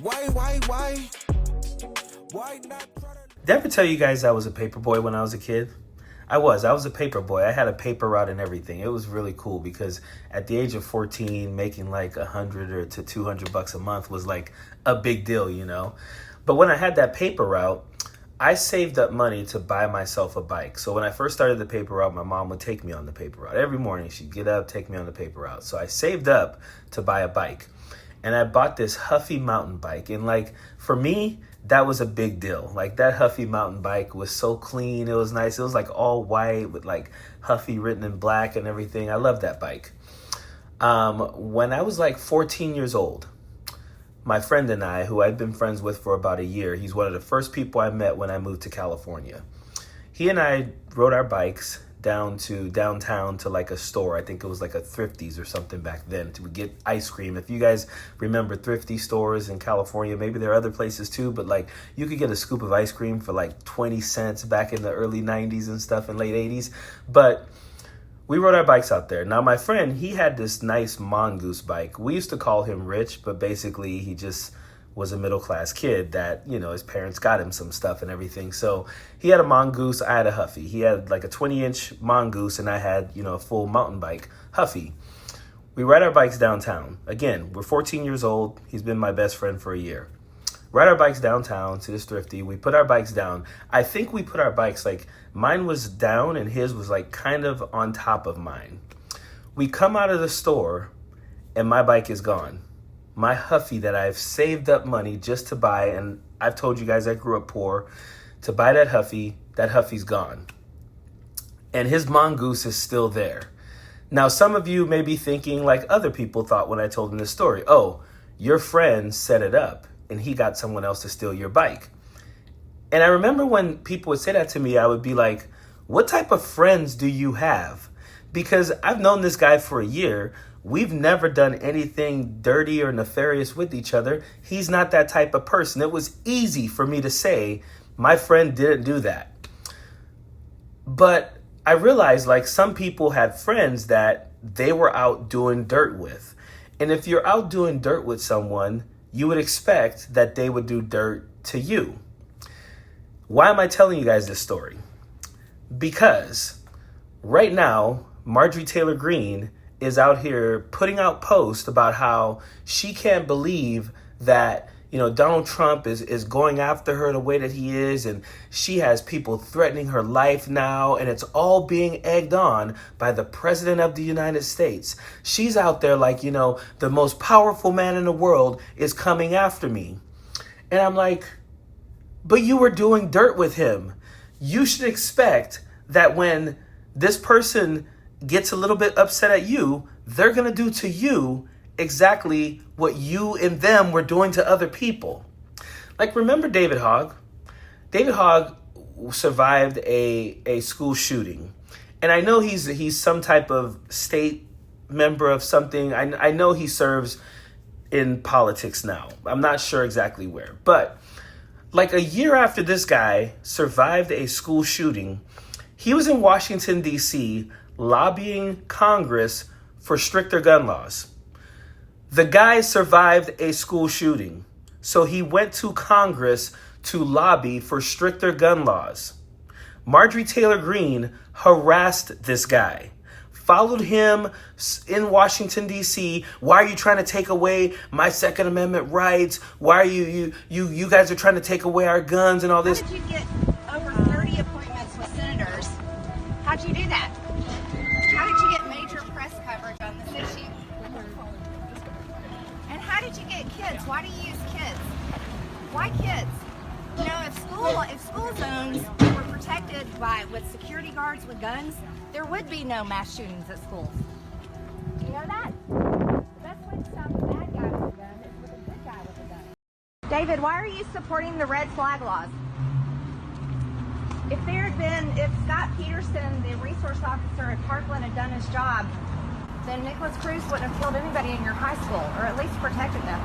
Why not? Did I ever tell you guys I was a paper boy when I was a kid? I was a paper boy. I had a paper route and everything. It was really cool because at the age of 14, making like $100 or to $200 a month was like a big deal, you know? But when I had that paper route, I saved up money to buy myself a bike. So when I first started the paper route, my mom would take me on the paper route. Every morning she'd get up, take me on the paper route. So I saved up to buy a bike. And I bought this Huffy mountain bike. And like, for me, that was a big deal. Like, that Huffy mountain bike was so clean. It was nice. It was like all white with like Huffy written in black and everything. I love that bike. When I was like 14 years old, my friend and I, who I'd been friends with for about a year, he's one of the first people I met when I moved to California. He and I rode our bikes down to downtown to like a store. I think it was like a Thrifty's or something back then to get ice cream. If you guys remember thrifty stores in California, maybe there are other places too, but like you could get a scoop of ice cream for like 20 cents back in the early 90s and stuff and late 80s. But we rode our bikes out there. Now my friend, he had this nice mongoose bike. We used to call him rich, but basically he just was a middle-class kid that, you know, his parents got him some stuff and everything. So he had a mongoose, I had a Huffy. He had like a 20-inch mongoose and I had, you know, a full mountain bike Huffy. We ride our bikes downtown. Again, we're 14 years old. He's been my best friend for a year. Ride our bikes downtown to this Thrifty. We put our bikes down. I think we put our bikes, like, mine was down and his was like kind of on top of mine. We come out of the store and my bike is gone. My Huffy that I've saved up money just to buy, and I've told you guys I grew up poor, to buy that Huffy's gone. And his mongoose is still there. Now, some of you may be thinking like other people thought when I told them this story. Oh, your friend set it up and he got someone else to steal your bike. And I remember when people would say that to me, I would be like, what type of friends do you have? Because I've known this guy for a year. We've never done anything dirty or nefarious with each other. He's not that type of person. It was easy for me to say, my friend didn't do that. But I realized like some people had friends that they were out doing dirt with. And if you're out doing dirt with someone, you would expect that they would do dirt to you. Why am I telling you guys this story? Because right now, Marjorie Taylor Greene is out here putting out posts about how she can't believe that, you know, Donald Trump is going after her the way that he is, and she has people threatening her life now, and it's all being egged on by the president of the United States. She's out there like, you know, the most powerful man in the world is coming after me. And I'm like, but you were doing dirt with him. You should expect that when this person gets a little bit upset at you, they're going to do to you exactly what you and them were doing to other people. Like, remember David Hogg? David Hogg survived a school shooting. And I know he's some type of state member of something. I know he serves in politics now. I'm not sure exactly where. But like a year after this guy survived a school shooting, he was in Washington, D.C., lobbying Congress for stricter gun laws. The guy survived a school shooting, so he went to Congress to lobby for stricter gun laws. Marjorie Taylor Greene harassed this guy, followed him in Washington, D.C. Why are you trying to take away my Second Amendment rights? Why are you guys are trying to take away our guns and all this? How did you get over 30 appointments with senators? How'd you do that? How did you get major press coverage on this issue? And how did you get kids? Why do you use kids? Why kids? You know, if school zones were protected with security guards with guns, there would be no mass shootings at schools. Do you know that? The best way to stop a bad guy with a gun is with a good guy with a gun. David, why are you supporting the red flag laws? If Scott Peterson, the resource officer at Parkland, had done his job, then Nicholas Cruz wouldn't have killed anybody in your high school, or at least protected them.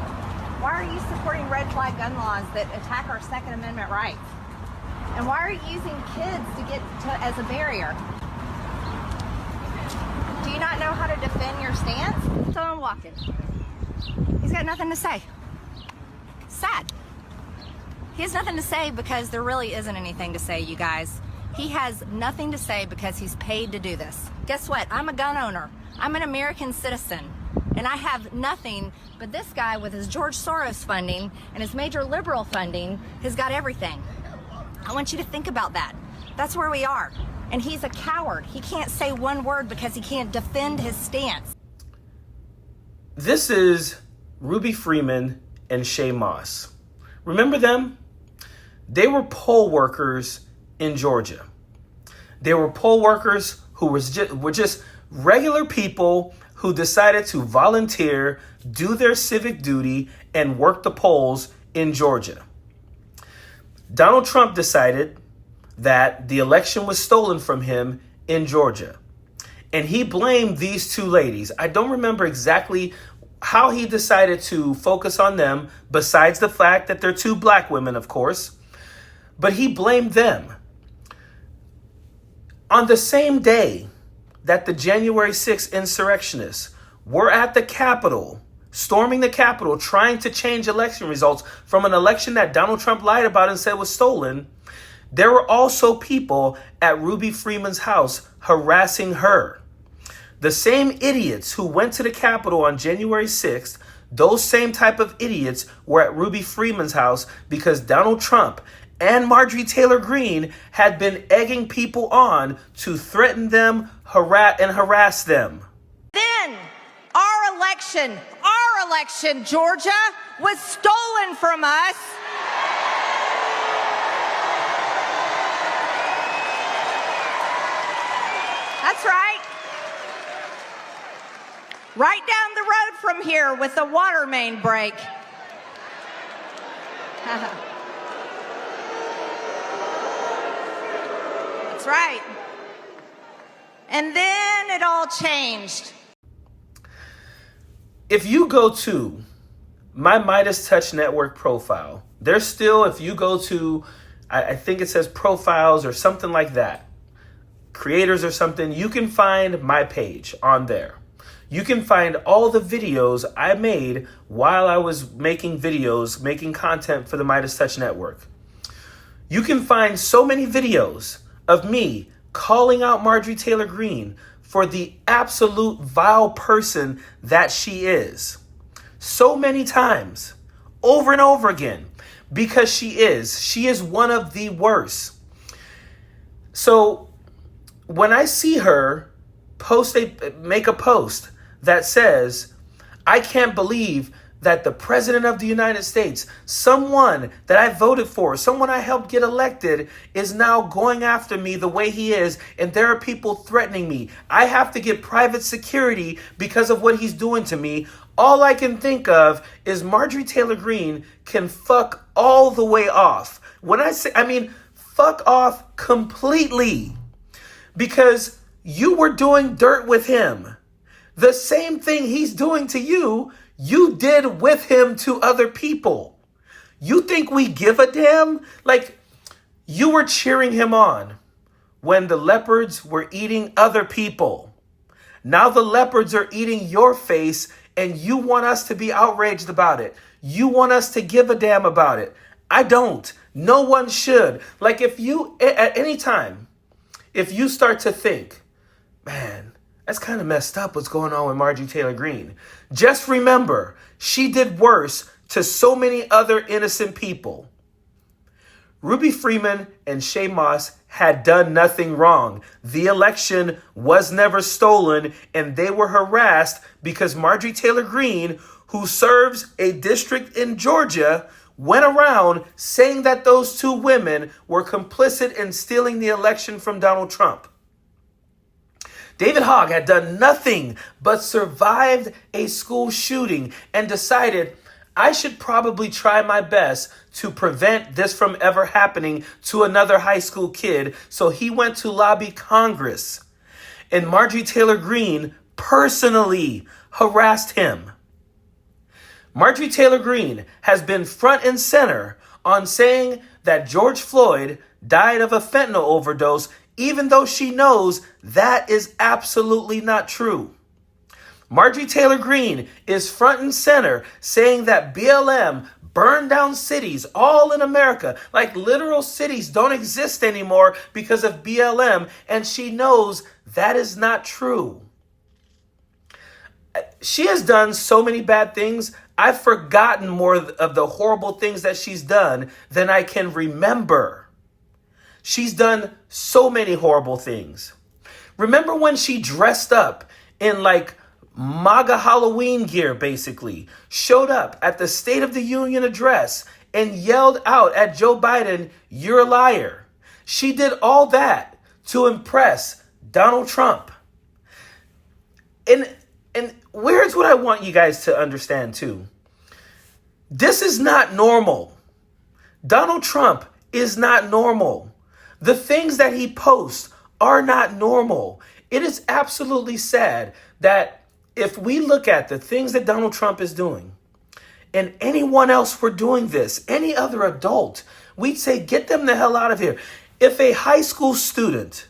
Why are you supporting red flag gun laws that attack our Second Amendment rights? And why are you using kids as a barrier? Do you not know how to defend your stance? So I'm walking. He's got nothing to say. Sad. He has nothing to say because there really isn't anything to say, you guys. He has nothing to say because he's paid to do this. Guess what? I'm a gun owner. I'm an American citizen. And I have nothing, but this guy with his George Soros funding and his major liberal funding has got everything. I want you to think about that. That's where we are. And he's a coward. He can't say one word because he can't defend his stance. This is Ruby Freeman and Shay Moss. Remember them? They were poll workers in Georgia. They were poll workers who were just regular people who decided to volunteer, do their civic duty, and work the polls in Georgia. Donald Trump decided that the election was stolen from him in Georgia. And he blamed these two ladies. I don't remember exactly how he decided to focus on them, besides the fact that they're two black women, of course. But he blamed them. On the same day that the January 6th insurrectionists were at the Capitol, storming the Capitol, trying to change election results from an election that Donald Trump lied about and said was stolen, there were also people at Ruby Freeman's house harassing her. The same idiots who went to the Capitol on January 6th, those same type of idiots were at Ruby Freeman's house because Donald Trump and Marjorie Taylor Greene had been egging people on to threaten them, harass them. Then our election, Georgia, was stolen from us. That's right. Right down the road from here with the water main break. That's right. And then it all changed. If you go to my Midas Touch Network profile, there's still, if you go to, I think it says profiles or something like that, creators or something, you can find my page on there. You can find all the videos I made while I was making videos, making content for the Midas Touch Network. You can find so many videos of me calling out Marjorie Taylor Greene for the absolute vile person that she is. So many times, over and over again, because she is one of the worst. So when I see her make a post that says, I can't believe that the president of the United States, someone that I voted for, someone I helped get elected, is now going after me the way he is, and there are people threatening me. I have to get private security because of what he's doing to me. All I can think of is Marjorie Taylor Greene can fuck all the way off. When I mean fuck off completely, because you were doing dirt with him. The same thing he's doing to you, you did with him to other people. You think we give a damn? Like, you were cheering him on when the leopards were eating other people. Now the leopards are eating your face, and you want us to be outraged about it. You want us to give a damn about it. I don't. No one should. Like, if you, at any time, if you start to think, man, that's kind of messed up what's going on with Marjorie Taylor Greene, just remember, she did worse to so many other innocent people. Ruby Freeman and Shay Moss had done nothing wrong. The election was never stolen, and they were harassed because Marjorie Taylor Greene, who serves a district in Georgia, went around saying that those two women were complicit in stealing the election from Donald Trump. David Hogg had done nothing but survived a school shooting and decided, I should probably try my best to prevent this from ever happening to another high school kid. So he went to lobby Congress, and Marjorie Taylor Greene personally harassed him. Marjorie Taylor Greene has been front and center on saying that George Floyd died of a fentanyl overdose, even though she knows that is absolutely not true. Marjorie Taylor Greene is front and center saying that BLM burn down cities all in America. Like literal cities don't exist anymore because of BLM. And she knows that is not true. She has done so many bad things. I've forgotten more of the horrible things that she's done than I can remember. She's done so many horrible things. Remember when she dressed up in like MAGA Halloween gear, basically, showed up at the State of the Union address and yelled out at Joe Biden, "You're a liar." She did all that to impress Donald Trump. And here's what I want you guys to understand too. This is not normal. Donald Trump is not normal. The things that he posts are not normal. It is absolutely sad that if we look at the things that Donald Trump is doing, and anyone else were doing this, any other adult, we'd say, get them the hell out of here. If a high school student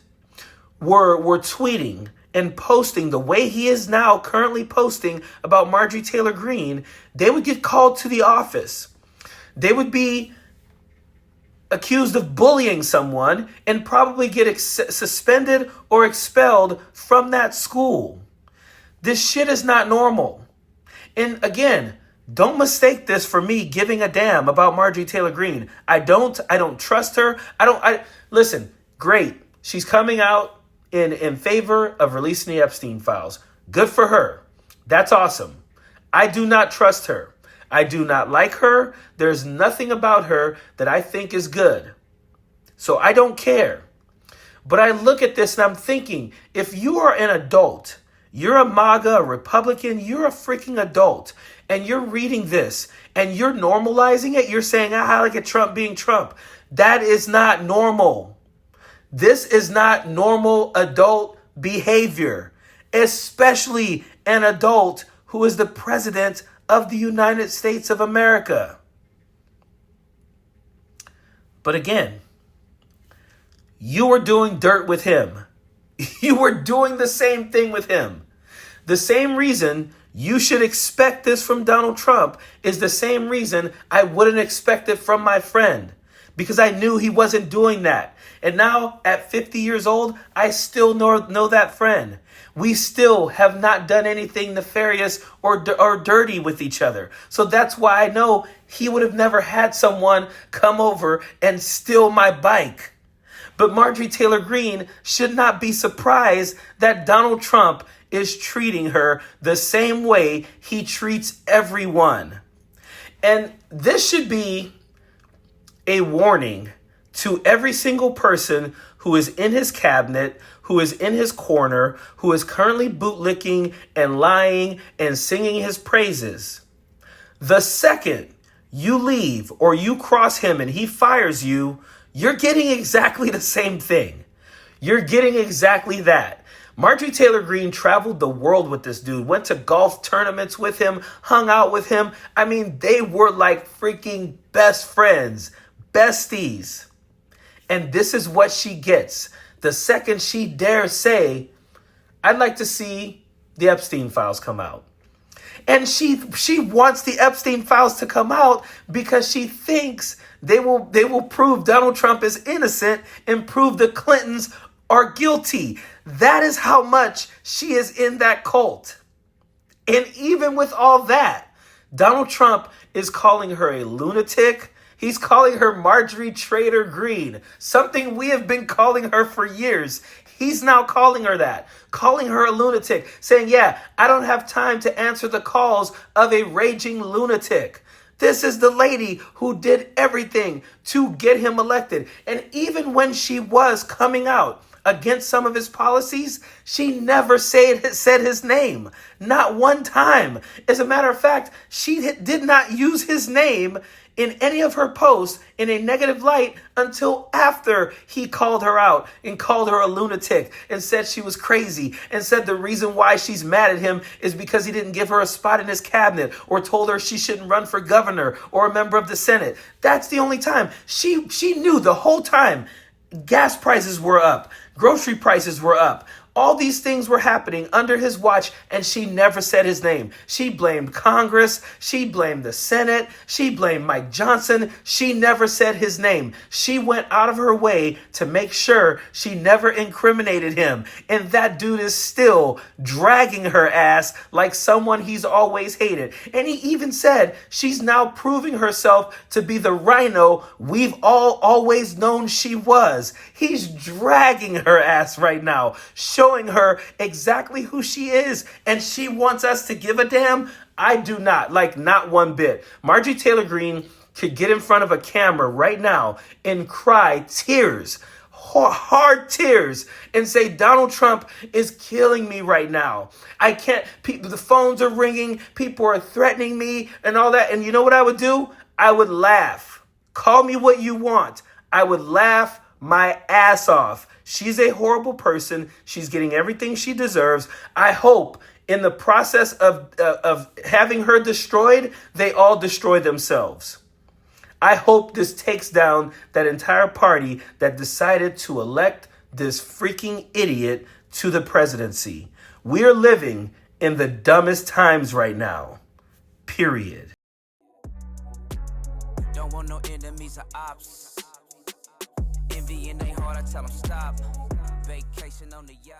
were tweeting and posting the way he is now currently posting about Marjorie Taylor Greene, they would get called to the office. They would be accused of bullying someone and probably get suspended or expelled from that school. This shit is not normal. And again, don't mistake this for me giving a damn about Marjorie Taylor Greene. I don't trust her. Listen, great. She's coming out in favor of releasing the Epstein files. Good for her. That's awesome. I do not trust her. I do not like her. There's nothing about her that I think is good. So I don't care. But I look at this and I'm thinking, if you are an adult, you're a MAGA, a Republican, you're a freaking adult, and you're reading this and you're normalizing it, you're saying, look at Trump being Trump. That is not normal. This is not normal adult behavior, especially an adult who is the president of the United States of America. But again, you were doing dirt with him. You were doing the same thing with him. The same reason you should expect this from Donald Trump is the same reason I wouldn't expect it from my friend, because I knew he wasn't doing that. And now at 50 years old, I still know that friend. We still have not done anything nefarious or dirty with each other. So that's why I know he would have never had someone come over and steal my bike. But Marjorie Taylor Greene should not be surprised that Donald Trump is treating her the same way he treats everyone. And this should be a warning to every single person who is in his cabinet, who is in his corner, who is currently bootlicking and lying and singing his praises. The second you leave or you cross him and he fires you, you're getting exactly the same thing. You're getting exactly that. Marjorie Taylor Greene traveled the world with this dude, went to golf tournaments with him, hung out with him. I mean, they were like freaking best friends, besties. And this is what she gets. The second she dares say, I'd like to see the Epstein files come out. And she wants the Epstein files to come out because she thinks they will prove Donald Trump is innocent and prove the Clintons are guilty. That is how much she is in that cult. And even with all that, Donald Trump is calling her a lunatic. He's calling her Marjorie Taylor Greene, something we have been calling her for years. He's now calling her that, calling her a lunatic, saying, yeah, I don't have time to answer the calls of a raging lunatic. This is the lady who did everything to get him elected. And even when she was coming out against some of his policies, she never said his name. Not one time. As a matter of fact, she did not use his name in any of her posts in a negative light until after he called her out and called her a lunatic and said she was crazy and said the reason why she's mad at him is because he didn't give her a spot in his cabinet or told her she shouldn't run for governor or a member of the Senate. That's the only time. She knew the whole time gas prices were up, grocery prices were up, All these things were happening under his watch, and she never said his name. She blamed Congress. She blamed the Senate. She blamed Mike Johnson. She never said his name. She went out of her way to make sure she never incriminated him. And that dude is still dragging her ass like someone he's always hated. And he even said she's now proving herself to be the rhino we've all always known she was. He's dragging her ass right now, showing her exactly who she is. And she wants us to give a damn. I do not, like not one bit. Marjorie Taylor Greene could get in front of a camera right now and cry tears, hard tears, and say, Donald Trump is killing me right now. I can't, the phones are ringing, people are threatening me and all that. And you know what I would do? I would laugh. Call me what you want. I would laugh my ass off. She's a horrible person. She's getting everything she deserves. I hope in the process of having her destroyed, they all destroy themselves. I hope this takes down that entire party that decided to elect this freaking idiot to the presidency. We're living in the dumbest times right now. Period. Don't want no enemies or ops. Envy in their heart, I tell them stop. Vacation on the yacht.